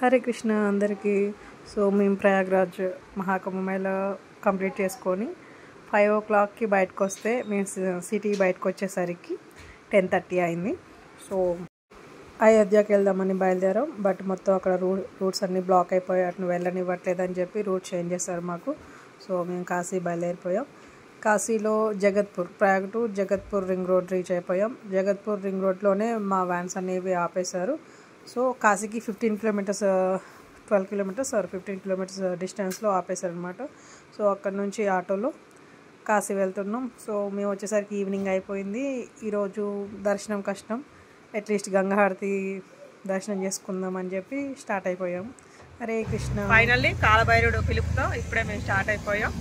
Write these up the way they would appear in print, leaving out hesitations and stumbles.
హరే కృష్ణ అందరికీ. సో మేము ప్రయాగ్రాజ్ మహాకుంభమేళ కంప్లీట్ చేసుకొని 5 o'clockకి బయటకు వస్తే మేము సిటీ బయటకు వచ్చేసరికి 10:30 అయింది. సో అయోధ్యకి వెళ్దామని బయలుదేరాం. బట్ మొత్తం అక్కడ రూట్స్ అన్నీ బ్లాక్ అయిపోయాయి, అటు వెళ్ళనివ్వట్లేదని చెప్పి రూట్ చేంజ్ చేశారు మాకు. సో మేము కాశీ బయలుదేరిపోయాం. కాశీలో Jagatpur, Prayag to Jagatpur ring road reach అయిపోయాం. జగత్పూర్ రింగ్ రోడ్లోనే మా వ్యాన్స్ అనేవి ఆపేశారు. సో కాశీకి 15 kilometers 12 kilometers 15 kilometers డిస్టెన్స్లో ఆపేశారనమాట. సో అక్కడ నుంచి ఆటోలో కాశీ వెళ్తున్నాం. సో మేము వచ్చేసరికి ఈవినింగ్ అయిపోయింది. ఈరోజు దర్శనం కష్టం, అట్లీస్ట్ గంగాహారతి దర్శనం చేసుకుందాం అని చెప్పి స్టార్ట్ అయిపోయాం. హరే కృష్ణ. ఫైనల్లీ కాలభైరుడు పిలుపుతో ఇప్పుడే మేము స్టార్ట్ అయిపోయాం.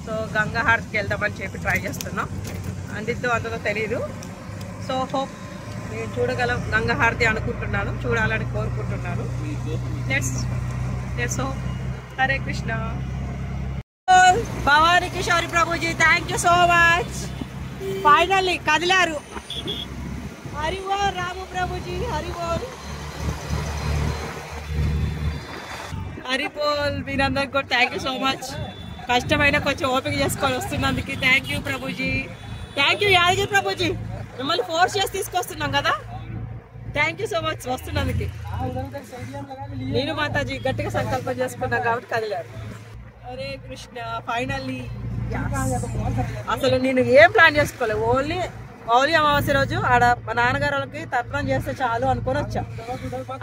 సో గంగాహారతికి వెళ్దామని చెప్పి ట్రై చేస్తున్నాం. అందిద్దో అందులో తెలీదు. సో హోప్ నేను చూడగలం గంగాహారతి అనుకుంటున్నాను, చూడాలని కోరుకుంటున్నాను. Let's hope. Hare Krishna. Bhavani Kishori Prabhuji, thank you so much. Finally కదిలారు. హరి ఓం రాము ప్రభుజీ, హరి బోల్. హరి బోల్. మీరందరికి కూడా థ్యాంక్ యూ సో మచ్. కష్టమైన కొంచెం ఓపిక చేసుకొని వస్తున్నందుకు thank you Prabhuji. Thank you Yadagiri Prabhuji, మిమ్మల్ని ఫోర్స్ చేసి తీసుకొస్తున్నాం కదా. థ్యాంక్ యూ సో మచ్ వస్తున్నందుకు. నేను మాతాజీ గట్టిగా సంకల్పం చేసుకున్నాం కాబట్టి కదిలారు. హరే కృష్ణ. ఫైనల్లీ అసలు నేను ఏం ప్లాన్ చేసుకోలేదు. ఓన్లీ అమావాస్య రోజు ఆడ మా నాన్నగారు వాళ్ళకి తర్పణం చేస్తే చాలు అనుకొని వచ్చా.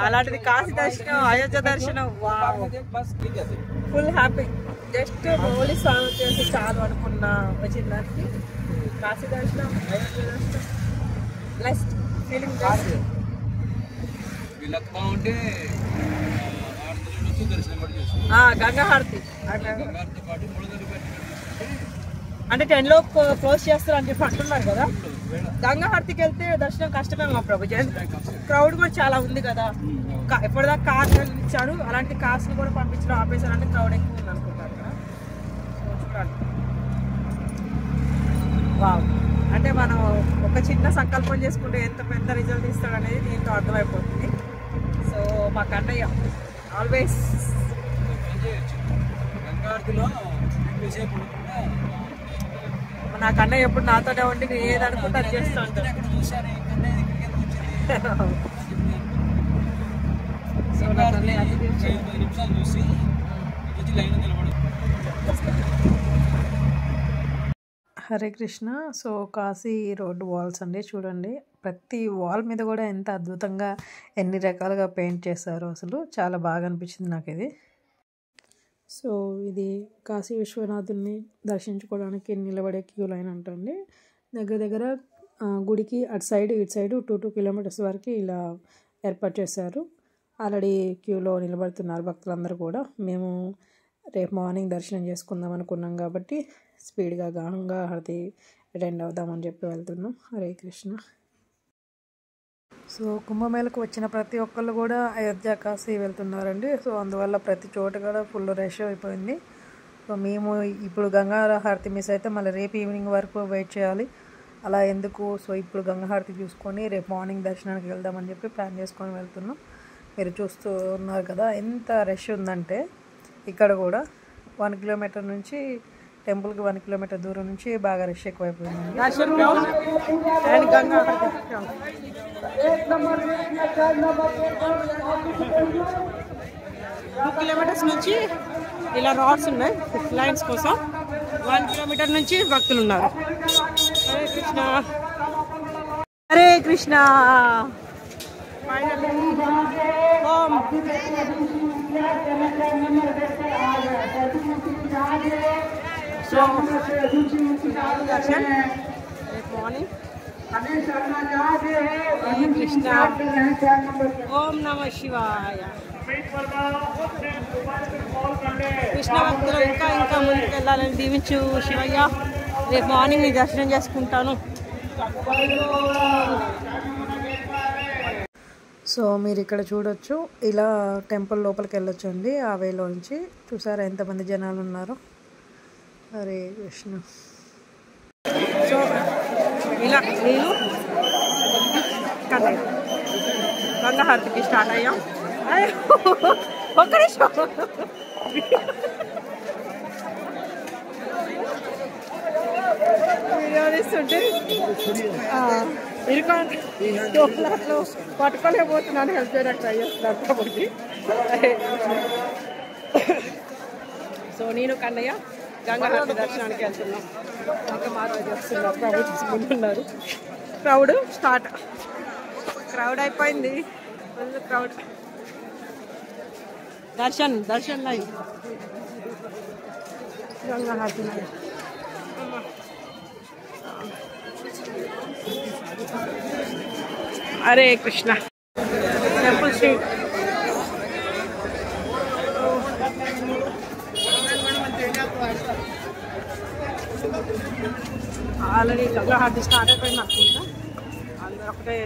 అలాంటిది కాశీ దర్శనం, అయోధ్య దర్శనం, ఫుల్ హ్యాపీ. జస్ట్ ఓన్లీ స్వామి చేస్తే చాలు అనుకున్నా వచ్చిందానికి. కాశీ దర్శనం, అయోధ్య దర్శనం, బ్లెస్డ్ ఫీలింగ్. గంగాహారతి అంటే 10 లోపు క్లోజ్ చేస్తారు అని చెప్పి అంటున్నారు కదా. గంగాహారతికి వెళ్తే దర్శనం కష్టమే మా ప్రభుజీ. క్రౌడ్ కూడా చాలా ఉంది కదా. ఎప్పటిదాకా కార్లు ఇచ్చారు, అలాంటి కార్స్ని కూడా పంపించడం ఆపేశారంటే క్రౌడ్ ఎక్కువ ఉంది అనుకుంటారు కదా. చూడాలి. వావ్, అంటే మనం ఒక చిన్న సంకల్పం చేసుకుంటే ఎంత పెద్ద రిజల్ట్ ఇస్తాడు అనేది దీంతో అర్థమైపోతుంది. సో మా కన్నయ్య ఆల్వేస్ నా కన్నయ్య ఎప్పుడు నాతోనే ఉండి నేను ఏది అనుకుంటే అది చేస్తూ ఉంటాను. Hare Krishna. So Kashi road walls అండి, చూడండి ప్రతి వాల్ మీద కూడా ఎంత అద్భుతంగా ఎన్ని రకాలుగా పెయింట్ చేశారో అసలు చాలా బాగా అనిపించింది నాకు ఇది. సో ఇది కాశీ విశ్వనాథుని దర్శించుకోవడానికి నిలబడే క్యూ లైన్ అంటండి. దగ్గర గుడికి అటు సైడ్ ఇటు సైడ్ 2 kilometers వరకు ఇలా ఏర్పాటు చేశారు. ఆల్రెడీ క్యూలో నిలబడుతున్నారు భక్తులందరూ కూడా. మేము రేపు మార్నింగ్ దర్శనం చేసుకుందాం అనుకున్నాం కాబట్టి స్పీడ్గా గంగాహారతి అటెండ్ అవుదామని చెప్పి వెళ్తున్నాం. హరే కృష్ణ. సో కుంభమేళకు వచ్చిన ప్రతి ఒక్కళ్ళు కూడా అయోధ్య కాశీ వెళ్తున్నారండి. సో అందువల్ల ప్రతి చోట కూడా ఫుల్ రష్ అయిపోయింది. సో మేము ఇప్పుడు గంగాహారతి మిస్ అయితే మళ్ళీ రేపు ఈవినింగ్ వరకు వెయిట్ చేయాలి. అలా ఎందుకు, సో ఇప్పుడు గంగాహారతి చూసుకొని రేపు మార్నింగ్ దర్శనానికి వెళ్దామని చెప్పి ప్లాన్ చేసుకొని వెళ్తున్నాం. మీరు చూస్తూ ఉన్నారు కదా ఎంత రష్ ఉందంటే. ఇక్కడ కూడా 1 kilometer నుంచి టెంపుల్కి 1 kilometer దూరం నుంచి బాగా రష్ ఎక్కువైపోయింది. 2 kilometers నుంచి ఇలా రాడ్స్ ఉన్నాయి లైన్స్ కోసం. 1 kilometer నుంచి భక్తులు ఉన్నారు. హరే కృష్ణ. హరే కృష్ణ. ఓం కృష్ణ. ఓం నమ శివాయ. కృష్ణ భక్తులు ఇంకా ముందుకు వెళ్ళాలని దీవించు శివయ్య. రేపు మార్నింగ్ నీ దర్శనం చేసుకుంటాను. సో మీరు ఇక్కడ చూడొచ్చు, ఇలా టెంపుల్ లోపలికి వెళ్ళొచ్చు అండి. ఆ వేలో నుంచి చూసారా ఎంతమంది జనాలు ఉన్నారు. హరే కృష్ణ. సో ఇలా నేను గంగాహారతికి స్టార్ట్ అయ్యాం. ఒక్క నిమిషం వీడియో తీస్తుంటే ఇరుకోండి తోపులాట్లో పట్టుకోలేకపోతున్నాను, హెల్ప్ చేయడానికి ట్రై చేస్తున్నాను కాబట్టి. సో నేను కన్నయ్య గంగాహారతి దర్శనానికి వెళ్తున్నాం. ఇంకా మాట్లాడి వస్తున్నాం, క్రౌడ్ ముందున్నారు. క్రౌడ్ స్టార్ట్, క్రౌడ్ అయిపోయింది, full crowd. Darshan live Ganga Harathi live. Hare Krishna. Temple street already Ganga Harathi start అయిపోయింది అనుకుంటా. అందరూ ఒకటే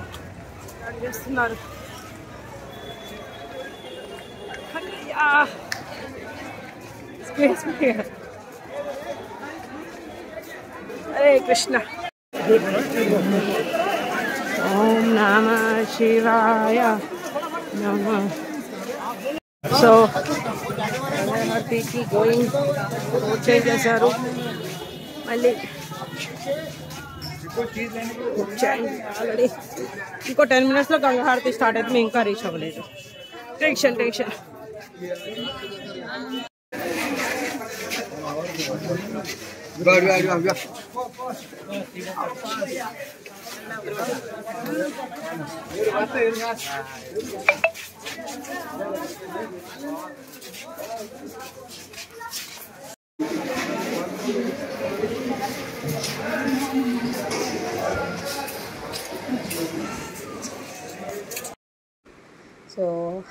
స్టార్ట్ చేస్తున్నారు. హరే కృష్ణ. ఓం నమ శివాయ నమ. సో గంగాహారతికి గోయింగ్ చేంజ్ చేశారు, మళ్ళీ ఆల్రెడీ ఇంకో 10 minutes గంగాహారతి స్టార్ట్ అయితే మేము ఇంకా రీచ్ అవ్వలేదు. టెన్షన్ సో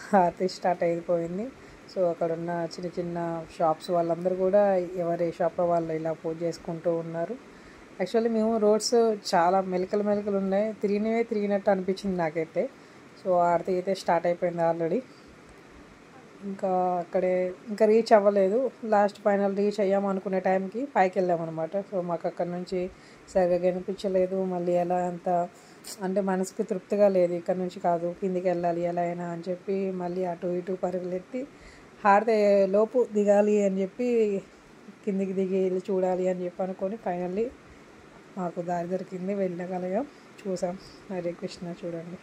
హారతి స్టార్ట్ అయిపోయింది. సో అక్కడ ఉన్న చిన్న చిన్న షాప్స్ వాళ్ళందరూ కూడా ఎవరి షాప్లో వాళ్ళు ఇలా పూజ చేసుకుంటూ ఉన్నారు. యాక్చువల్లీ మేము రోడ్స్ చాలా మెలికలు ఉన్నాయి, తిరిగినట్టు అనిపించింది నాకైతే. సో హారతి అయితే స్టార్ట్ అయిపోయింది ఆల్రెడీ. ఇంకా రీచ్ అవ్వలేదు. ఫైనల్ రీచ్ అయ్యాము అనుకునే టైంకి పైకి వెళ్ళామన్నమాట. సో మాకు అక్కడ నుంచి సరిగా కనిపించలేదు. మళ్ళీ ఎలా అంటే మనసుకి తృప్తిగా లేదు, ఇక్కడ నుంచి కాదు కిందికి వెళ్ళాలి ఎలా అయినా అని చెప్పి మళ్ళీ అటు ఇటు పరుగులెత్తి హారతి లోపు దిగాలి అని చెప్పి కిందికి దిగి వెళ్ళి చూడాలి అని చెప్పి అనుకొని ఫైనల్లీ మాకు దారి దొరికింది, వెళ్ళగలిగాం, చూసాం. హరే కృష్ణ. చూడండి.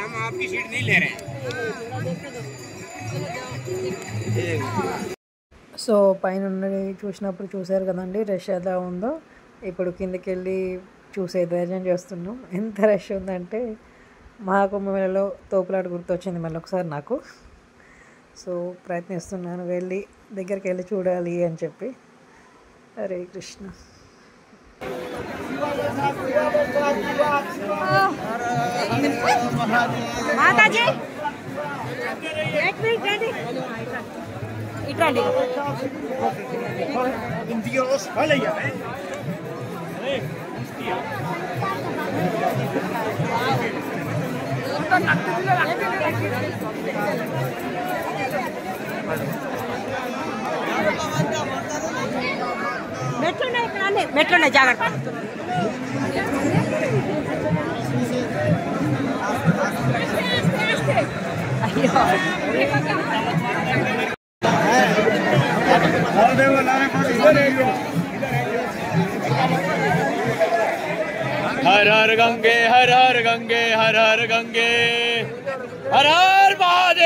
हम आपकी सीट नहीं ले रहे हैं. సో పైన చూసినప్పుడు చూసారు కదండి రష్ ఎలా ఉందో. ఇప్పుడు కిందకి వెళ్ళి చూసే ధైర్యం చేస్తున్నాం. ఎంత రష్ ఉందంటే మహాకుంభమేళలో తోపులాట గుర్తొచ్చింది మళ్ళీ ఒకసారి నాకు. సో ప్రయత్నిస్తున్నాను దగ్గరికి వెళ్ళి చూడాలి అని చెప్పి. హరే కృష్ణ. మాతాజీ ఇట్రండి. మెట్లున్నాయి ఇక్కడ, అన్నీ మెట్లున్నాయి, జాగ్రత్త. అయ్యో हर हर गंगे हर हर गंगे हर हर गंगे हर हर महादेव.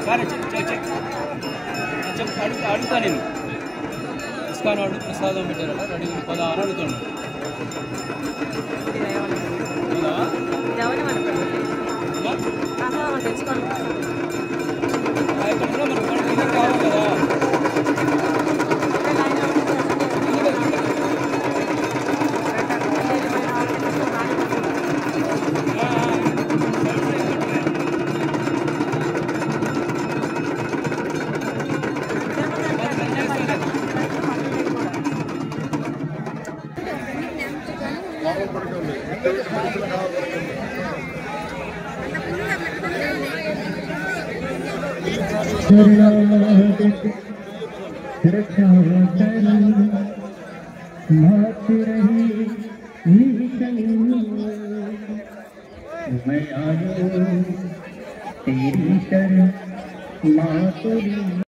సరే అడుగుతా నేను ఇస్కాన్ వాడు ప్రసాదం పెట్టారట రెడీ పదా అని అడుగుతాను కావాలి కదా मैं आयो तेरी शरण माँ